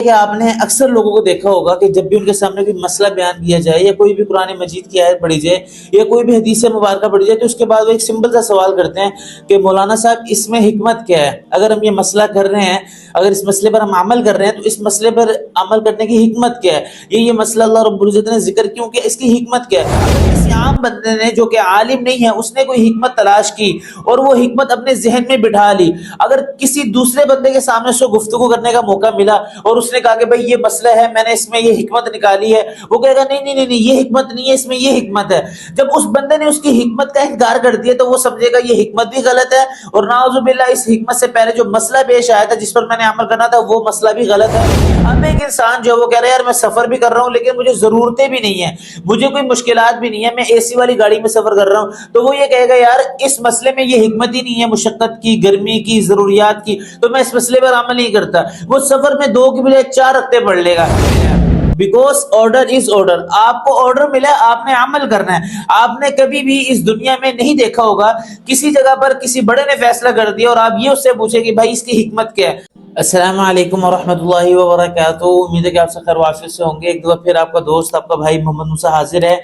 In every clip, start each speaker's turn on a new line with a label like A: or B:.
A: کہ آپ نے اکثر لوگوں کو دیکھا ہوگا کہ جب بھی ان کے سامنے کوئی مسئلہ بیان کیا جائے یا کوئی بھی قرآن مجید کی آیت پڑھی جائے یا کوئی بھی حدیث مبارکہ پڑھی جائے تو اس کے بعد وہ ایک سمپل سا سوال کرتے ہیں کہ مولانا صاحب اس میں حکمت کیا ہے؟ اگر ہم یہ مسئلہ کر رہے ہیں، اگر اس مسئلے پر ہم عمل کر رہے ہیں تو اس مسئلے پر عمل کرنے کی حکمت کیا ہے؟ یہ مسئلہ اللہ رب العزت نے ذکر کیوں کیا، اس کی حکمت کیا ہے؟ اگر کسی عام بندے نے جو کہ عالم نہیں ہے اس نے کوئی حکمت تلاش کی اور وہ حکمت اپنے ذہن میں بٹھا لی، اگر کسی دوسرے بندے کے سامنے اس کو گفتگو کرنے کا موقع ملا اور اس نے کہا کہ بھائی یہ مسئلہ ہے، میں نے اس میں یہ حکمت نکالی ہے، وہ کہے گا نہیں نہیں نہیں نہیں، یہ حکمت نہیں ہے، اس میں یہ حکمت ہے۔ جب اس بندے نے اس کی حکمت کا انکار کر دیا تو وہ سمجھے گا یہ حکمت بھی غلط ہے، اور نعوذ باللہ اس حکمت سے پہلے جو مسئلہ پیش آیا تھا جس پر میں نے عمل کرنا تھا وہ مسئلہ بھی غلط ہے۔ اب ایک انسان جو وہ کہہ رہا ہے یار میں سفر بھی کر رہا ہوں لیکن مجھے ضرورتیں بھی نہیں ہیں، مجھے کوئی مشکلات بھی نہیں ہے، میں اے سی والی گاڑی میں سفر کر رہا ہوں، تو وہ یہ کہے گا یار اس مسئلے میں یہ حکمت ہی نہیں ہے، مشقت کی، گرمی کی، ضروریات کی، تو میں اس مسئلے پر عمل نہیں کرتا۔ وہ سفر میں 2 کی بجائے 4 رکعتیں پڑھ لے گا، بیکاز آرڈر از آرڈر۔ آپ کو آرڈر ملا، آپ نے عمل کرنا ہے۔ آپ نے کبھی بھی اس دنیا میں نہیں دیکھا ہوگا کسی جگہ پر کسی بڑے نے فیصلہ کر دیا اور آپ یہ اس سے پوچھیں کہ بھائی اس کی حکمت کیا ہے۔ السلام علیکم ورحمۃ اللہ وبرکاتہ، امید ہے کہ آپ سے خیر و عافیت سے ہوں گے۔ ایک دفعہ پھر آپ کا دوست، آپ کا بھائی محمد موسیٰ حاضر ہے۔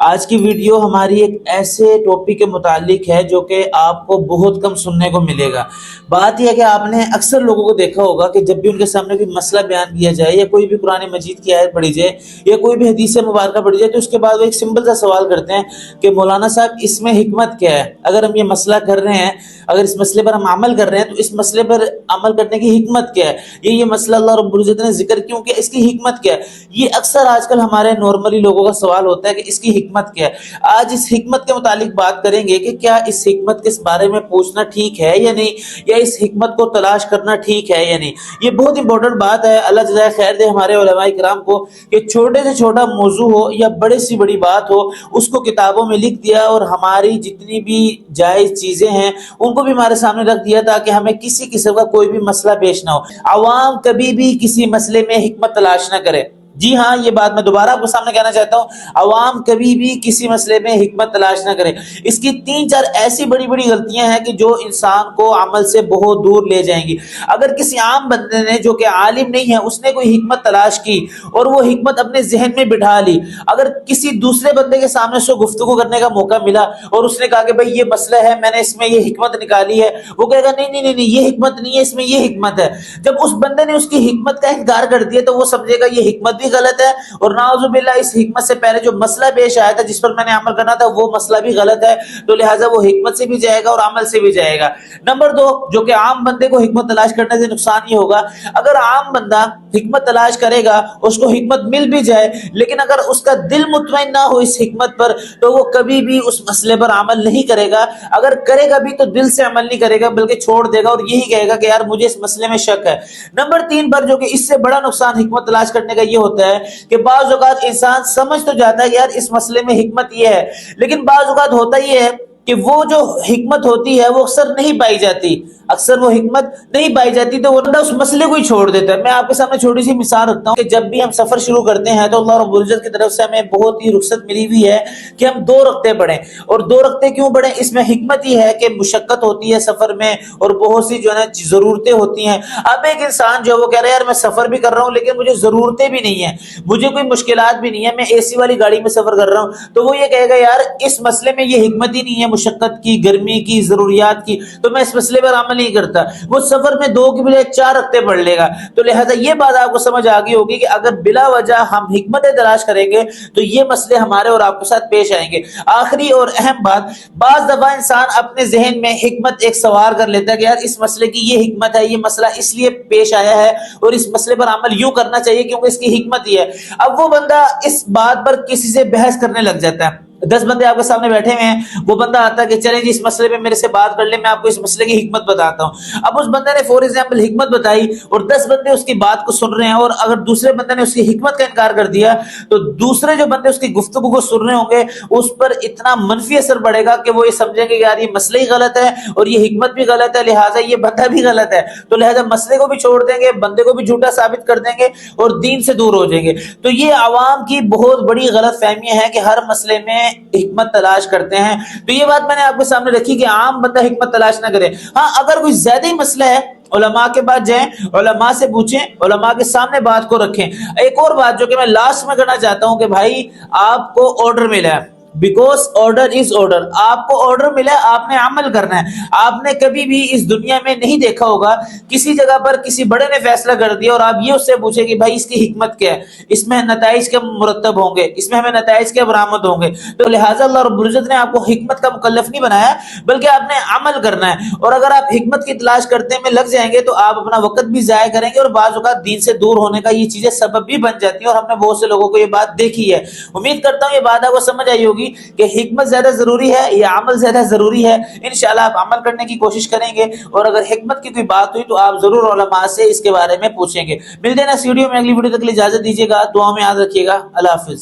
A: آج کی ویڈیو ہماری ایک ایسے ٹاپک کے متعلق ہے جو کہ آپ کو بہت کم سننے کو ملے گا۔ بات یہ ہے کہ آپ نے اکثر لوگوں کو دیکھا ہوگا کہ جب بھی ان کے سامنے کوئی مسئلہ بیان کیا جائے یا کوئی بھی قرآن مجید کی آیت پڑھی جائے یا کوئی بھی حدیث مبارکہ پڑھی جائے تو اس کے بعد وہ ایک سمپل سا سوال کرتے ہیں کہ مولانا صاحب اس میں حکمت کیا ہے؟ اگر ہم یہ مسئلہ کر رہے ہیں، اگر اس مسئلے پر ہم عمل کر رہے ہیں تو اس مسئلے پر عمل کرنے کی حکمت کیا ہے؟ یہ مسئلہ اللہ رب العزت نے ذکر کیوں کیا، اس کی حکمت کیا ہے؟ یہ اکثر آج کل ہمارے نارملی لوگوں کا سوال ہوتا ہے کہ اس کی حکمت کیا ہے۔ آج اس حکمت کے متعلق بات کریں گے کہ کیا اس حکمت کے بارے میں پوچھنا ٹھیک ہے یا نہیں، یا اس حکمت کو تلاش کرنا ٹھیک ہے یا نہیں۔ یہ بہت امپورٹنٹ بات ہے۔ اللہ جزائے خیر دے ہمارے علماء کرام کو کہ چھوٹے سے چھوٹا موضوع ہو یا بڑے سی بڑی بات ہو اس کو کتابوں میں لکھ دیا اور ہماری جتنی بھی جائز چیزیں ہیں ان کو بھی ہمارے سامنے رکھ دیا تاکہ ہمیں کسی قسم کا کوئی بھی مسئلہ پیش نہ ہو۔ عوام کبھی بھی کسی مسئلے میں حکمت تلاش نہ کرے۔ جی ہاں، یہ بات میں دوبارہ آپ کو سامنے کہنا چاہتا ہوں، عوام کبھی بھی کسی مسئلے میں حکمت تلاش نہ کرے۔ اس کی 3-4 ایسی بڑی بڑی غلطیاں ہیں کہ جو انسان کو عمل سے بہت دور لے جائیں گی۔ اگر کسی عام بندے نے جو کہ عالم نہیں ہے اس نے کوئی حکمت تلاش کی اور وہ حکمت اپنے ذہن میں بٹھا لی، اگر کسی دوسرے بندے کے سامنے اس کو گفتگو کرنے کا موقع ملا اور اس نے کہا کہ بھائی یہ مسئلہ ہے، میں نے اس میں یہ حکمت نکالی ہے، وہ کہے گا نہیں نہیں نہیں نہیں، یہ حکمت نہیں ہے، اس میں یہ حکمت ہے۔ جب اس بندے نے اس کی حکمت کا انکار کر دیا تو وہ سمجھے گا یہ حکمت بھی غلط ہے، اور نعوذ باللہ اس حکمت سے پہلے جو مسئلہ پیش آیا تھا جس پر میں نے عمل کرنا تھا وہ مسئلہ بھی غلط ہے، تو لہٰذا وہ حکمت سے بھی جائے گا اور عمل سے بھی جائے گا۔ نمبر 2، جو کہ عام بندے کو حکمت تلاش کرنے سے نقصان یہ ہوگا، اگر عام بندہ حکمت تلاش کرے گا، اس کو حکمت مل بھی جائے لیکن اگر اس کا دل مطمئن نہ ہو اس حکمت پر تو وہ کبھی بھی اس مسئلے پر عمل نہیں کرے گا۔ اگر کرے گا بھی تو دل سے عمل نہیں کرے گا بلکہ چھوڑ دے گا اور یہی کہے گا کہ یار مجھے اس مسئلے میں شک ہے۔ نمبر 3 پر، جو کہ اس سے بڑا نقصان حکمت تلاش کرنے کا یہ ہوتا ہے کہ بعض اوقات انسان سمجھ تو جاتا ہے کہ یار اس مسئلے میں حکمت یہ ہے، لیکن بعض اوقات ہوتا یہ ہے کہ وہ جو حکمت ہوتی ہے وہ اکثر نہیں پائی جاتی، اکثر وہ حکمت نہیں پائی جاتی تو وہ بندہ اس مسئلے کو ہی چھوڑ دیتا ہے۔ میں آپ کے سامنے چھوٹی سی مثال رکھتا ہوں کہ جب بھی ہم سفر شروع کرتے ہیں تو اللہ رب العزت کی طرف سے ہمیں بہت ہی رخصت ملی ہوئی ہے کہ ہم 2 رکعتیں پڑھیں، اور 2 رکعتیں کیوں پڑھیں؟ اس میں حکمت یہ ہے کہ مشقت ہوتی ہے سفر میں اور بہت سی جو ہے ضرورتیں ہوتی ہیں۔ اب ایک انسان جو وہ کہہ رہا ہے یار میں سفر بھی کر رہا ہوں لیکن مجھے ضرورتیں بھی نہیں ہیں، مجھے کوئی مشکلات بھی نہیں ہے، میں اے سی والی گاڑی میں سفر کر رہا ہوں، تو وہ یہ کہے گا یار اس مسئلے میں یہ حکمت ہی نہیں ہے، مشقت کی، گرمی کی، ضروریات کی، تو میں اس مسئلے پر عمل نہیں کرتا۔ وہ سفر میں 2 کی بجائے 4 رکعتیں پڑھ لے گا۔ تو لہٰذا یہ بات آپ کو سمجھ آ گئی ہوگی کہ اگر بلا وجہ ہم حکمتیں تلاش کریں گے تو یہ مسئلے ہمارے اور آپ کے ساتھ پیش آئیں گے۔ آخری اور اہم بات، بعض دفعہ انسان اپنے ذہن میں حکمت ایک سوار کر لیتا ہے کہ یار اس مسئلے کی یہ حکمت ہے، یہ مسئلہ اس لیے پیش آیا ہے اور اس مسئلے پر عمل یوں کرنا چاہیے کیونکہ اس کی حکمت یہ ہے۔ اب وہ بندہ اس بات پر کسی سے بحث کرنے لگ جاتا ہے، 10 بندے آپ کے سامنے بیٹھے ہوئے ہیں، وہ بندہ آتا ہے کہ چلیں جی اس مسئلے میں میرے سے بات کر لیں، میں آپ کو اس مسئلے کی حکمت بتاتا ہوں۔ اب اس بندے نے فور ایگزامپل حکمت بتائی اور 10 بندے اس کی بات کو سن رہے ہیں، اور اگر دوسرے بندے نے اس کی حکمت کا انکار کر دیا تو دوسرے جو بندے اس کی گفتگو کو سن رہے ہوں گے اس پر اتنا منفی اثر پڑے گا کہ وہ یہ سمجھیں گے کہ یار یہ مسئلہ ہی غلط ہے اور یہ حکمت بھی غلط ہے، لہٰذا یہ بندہ بھی غلط ہے، تو لہٰذا مسئلے کو بھی چھوڑ دیں گے، بندے کو بھی جھوٹا ثابت کر دیں گے اور دین سے دور ہو جائیں گے۔ تو یہ عوام کی بہت بڑی غلط فہمی ہے کہ ہر مسئلے میں حکمت تلاش کرتے ہیں. تو یہ بات میں نے آپ کے سامنے رکھی کہ عام بندہ حکمت تلاش نہ کرے. ہاں اگر کوئی زیادہ ہی مسئلہ ہے علماء کے پاس جائیں, علماء سے پوچھیں, علماء کے سامنے بات کو رکھیں. ایک اور بات جو کہ میں لاسٹ میں کرنا چاہتا ہوں کہ بھائی آپ کو آرڈر ملا ہے, بیکاز آرڈر از آرڈر, آپ کو آرڈر ملا ہے, آپ نے عمل کرنا ہے. آپ نے کبھی بھی اس دنیا میں نہیں دیکھا ہوگا کسی جگہ پر کسی بڑے نے فیصلہ کر دیا اور آپ یہ اس سے پوچھیں کہ بھائی اس کی حکمت کیا ہے, اس میں نتائج کے مرتب ہوں گے, اس میں ہمیں نتائج کے برآمد ہوں گے. تو لہٰذا اللہ رب العزت نے آپ کو حکمت کا مکلف نہیں بنایا بلکہ آپ نے عمل کرنا ہے. اور اگر آپ حکمت کی تلاش کرتے میں لگ جائیں گے تو آپ اپنا وقت بھی ضائع کریں گے اور بعض اوقات دین سے دور ہونے کا یہ چیزیں سبب بھی بن جاتی ہیں, اور ہم نے بہت سے لوگوں کو یہ بات دیکھی ہے. امید کرتا ہوں یہ بات آپ کو سمجھ آئی ہوگی کہ حکمت زیادہ ضروری ہے یا عمل زیادہ ضروری ہے. انشاءاللہ آپ عمل کرنے کی کوشش کریں گے, اور اگر حکمت کی کوئی بات ہوئی تو آپ ضرور علماء سے اس کے بارے میں پوچھیں گے. ملتے ہیں نا ویڈیو میں, اگلی ویڈیو تک کے لیے اجازت دیجیے گا, دعا میں یاد رکھیے گا. اللہ حافظ.